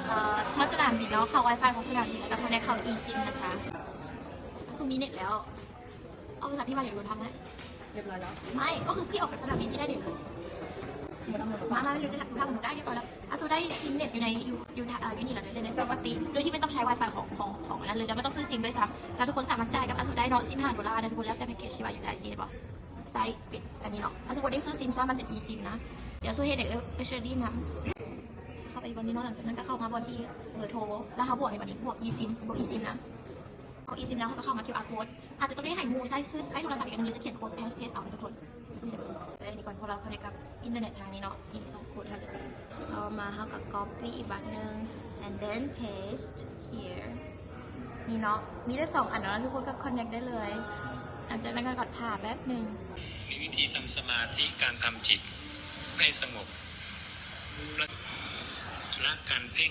เมื่อสนามบินเนาะเข้า Wi-Fi ของสนามบินแล้วก็เขาได้เข้า eSIM นะจ๊ะช่วงนี้เน็ตแล้วเอาโทรศัพท์ที่มาอยู่ดูทำไหมเรียบร้อยแล้วไม่ก็คือพี่ออกจากสนามบินพี่ได้เน็ตเลยมาไม่รู้จะทำหนูได้เรียบร้อยแล้วอาซูได้ซิมเน็ตอยู่ในอยู่นี่แหละเลยปกติโดยที่ไม่ต้องใช้ Wi-Fi ของนั้นเลยแล้วไม่ต้องซื้อซิมด้วยซ้ำแล้วทุกคนสามารถจ่ายกับอาซูได้เนาะ$15นะทุกคนแล้วแต่แพ็กเกจที่ว่าอยู่ได้ที่บอกไซส์ปิดอันนี้เนาะอาซูได้ซื้อซิมซ้ำมันเป็น eSIM นะเดี๋ยวซูเฮเด็กไปเชอร์ดี้นะเข้าไปวันนี้เนาะหลังจากนั้นก็เข้ามาบนที่เบอร์โทรแล้วเขาบวกในวันนี้บวก eSIM นะเอา eSIM แล้วเขาก็เข้ามา QR code อาจจะต้องได้ให้มูใช้โทรศัพท์อีกอันนึงจะเขียนโค้ด paste เอาทุกคนซึ่งจะอันนี้ก่อนพอเราคอนเนคกับอินเทอร์เน็ตทางนี้เนาะอีก2โค้ดค่ะเรามาเข้ากับ copy อีกบัตรหนึ่ง and then paste here นี่เนาะมีได้2อันแล้วทุกคนก็ connect ได้เลยอาจจะนั่งกันกดถ่าแป๊บหนึ่งมีวิธีทำสมาธิการทำจิตให้สงบและการเพ่ง